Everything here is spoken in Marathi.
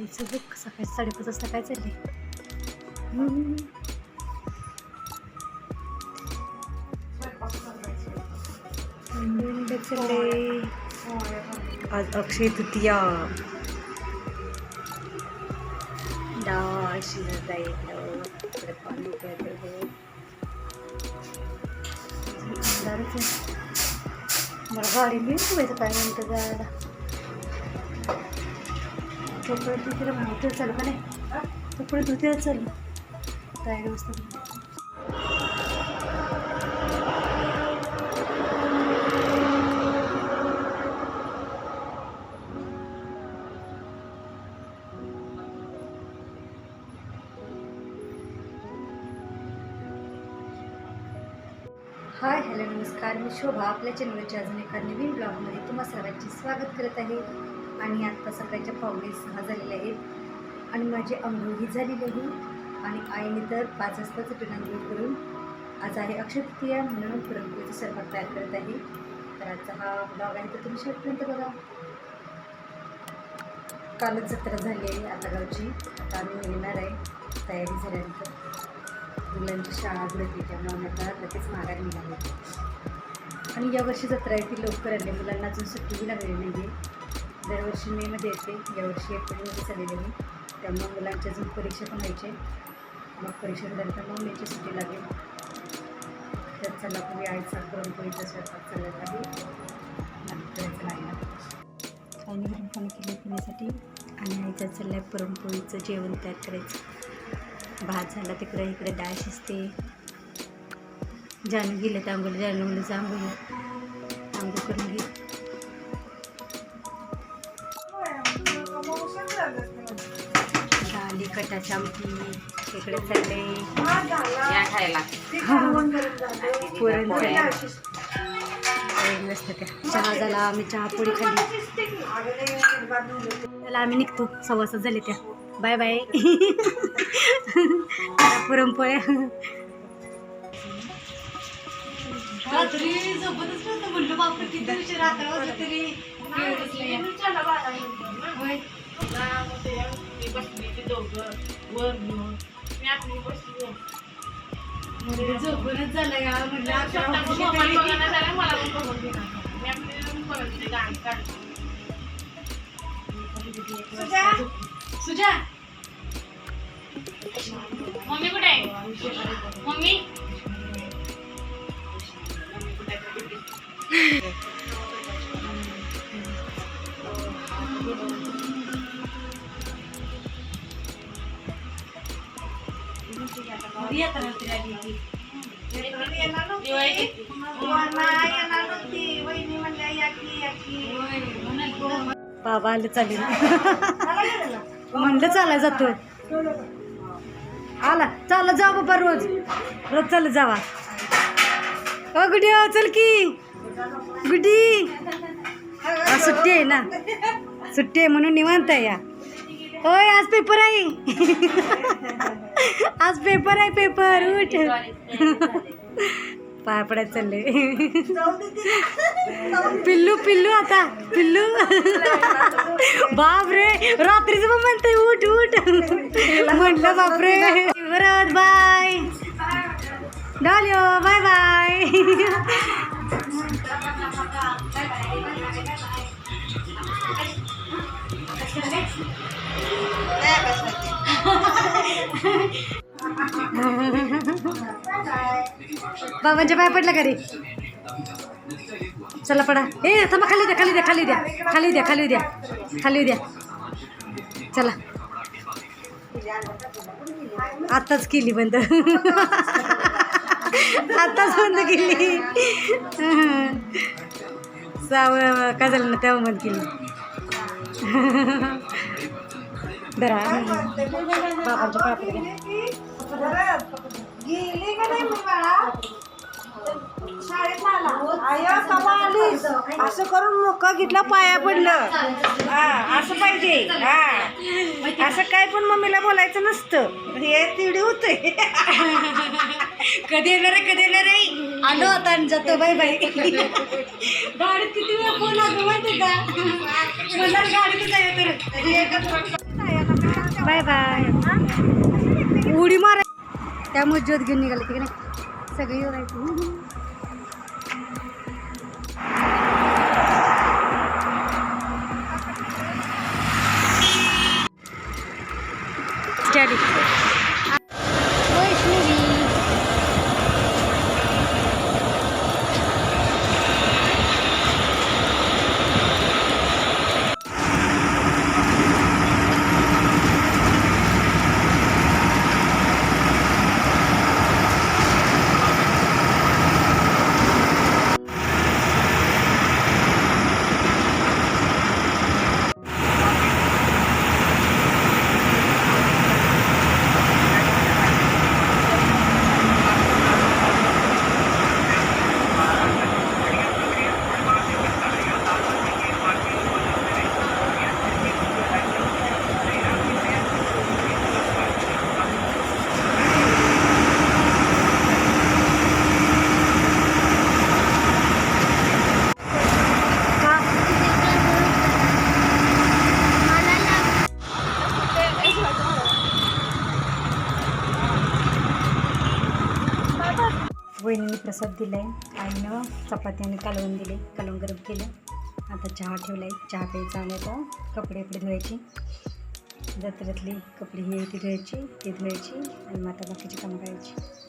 आईचं बुक सकाळी 5:30 वाजता काय चाललंय. चालले आज अक्षय तृतीया. डाळ शिजत आहे इकडे पाणी प्यायचं. मला गाडी मिळतो काय म्हणतं जायला. तोपर्यंत तिला म्हणतो चालू का नाही, तोपर्यंत होते चालू तयारी व्यवस्था. हाय हॅलो नमस्कार, मी शोभा आपल्या चॅनलच्या अजून एका नवीन ब्लॉगमध्ये तुम्हा सर्वांचे स्वागत करत आहे. आणि आत्ता सकाळच्या 5:45 झालेले आहेत आणि माझी अंघोळी झालेली आहे. आणि आईने तर 5 वाजताच उठून अंघोळ करून आज आहे अक्षय तृतीया म्हणून पुरणपोळीचा स्वयंपाक तयार करत आहे. तर आजचा हा ब्लॉग आहे तर तुम्ही शेवटपर्यंत बघा. कालच जत्रा झाली आहे आता गावची. आता आम्ही येणार आहे तयारी झाल्यानंतर. मुलांची शाळा उघडते त्यामुळे आता लगेच माघारी निघाले. आणि यावर्षी जत्रा आहे ती लवकर आली. मुलांना अजून सुट्टी लागलेली नाही आहे. दरवर्षी मेमध्ये येते, यावर्षी एप्रिलमध्ये झालेली आहे. त्यामुळे मुलांच्या अजून परीक्षा पण व्हायचे. मग परीक्षा झाल्यानंतर मग मेची सुट्टी लागेल. तर चला तुम्ही आईचा पुरणपोळीचा स्वयंपाक चालत आहे. करायचं लागला पाणी गरम पाणी केलं पिण्यासाठी. आणि आईचा चाललं आहे पुरणपोळीचं जेवण तयार करायचं. भात झाला तिकडे, इकडे डाळ शिजते. जानू गेलं तर आंघोळ, जानू म्हणलं जा आंघोळ करून घे. डाली कटाची आमटी इकडे चालले पुरण नसतं त्या. चहा झाला, आम्ही चहा पोळी खाल्ली. त्याला आम्ही निघतो, 6:15 झाले त्या. Bye bye. पुरणपोळ्या रात्री झोपतच नव्हतं. म्हणलं बापरे किती उशीर रात्र वाजला तरी झोपूनच झालं या. म्हटलं सुजा मम्मी कुठे आहे? मम्मी बाबा आले चालेल म्हणलं चालाय जातो. आला चालत जा बाबा, रोज रोज चालत जावा. अ गुडी चल की गुडी. सुट्टी आहे ना, सुट्टी आहे म्हणून निवांत आहे या. होय आज पेपर आहे. आज पेपर आहे, पेपर उठ. पाय पडायला चालले. पिल्लू पिल्लू आता पिल्लू. बापरे रात्रीच मग म्हणते उठ उठ. म्हटलं बापरे. परत बाय डालिओ, बाय बाय. बाबांच्या पाय पडला का रे? चला पडा. ए थांबा, खाली द्या खाली द्या खाली द्या खाली द्या खाली द्या खाली द्या. चला आत्ताच केली बंद. आत्ताच बंद केली. काय झालं ना तेव्हा बंद केली. बरा बाबांच्या पाय पडल्या. गेली का नाही बाळा? शाळेत आला असं करून मोका घेतला, पाया पडलं. हा असं पाहिजे. हा असं काय पण मम्मीला बोलायचं नसतं. हे तिडी होते. कधी येणार आहे कधी येणार आहे. आलो आता आणि जातो. Bye bye. गाडीत किती वेळ फोन लागतो माहिती का? मला गाडीत जाय तर बाय बाय. उडी मारा त्यामुळे ज्योत घेऊन निघाले तिकडे सगळी राहायची. स्टडी वैष्णवी वहिनीने प्रसाद दिलाय. आईनं चपाती आणि कालवण दिले. कालवण गरम केलं. आता चहा ठेवलाय. चहा प्यायचा आणि आता कपडे धुवायची. जत्रेतली कपडे ही ती धुवायची ती धुवायची आणि मग आता बाकीची कामं करायची.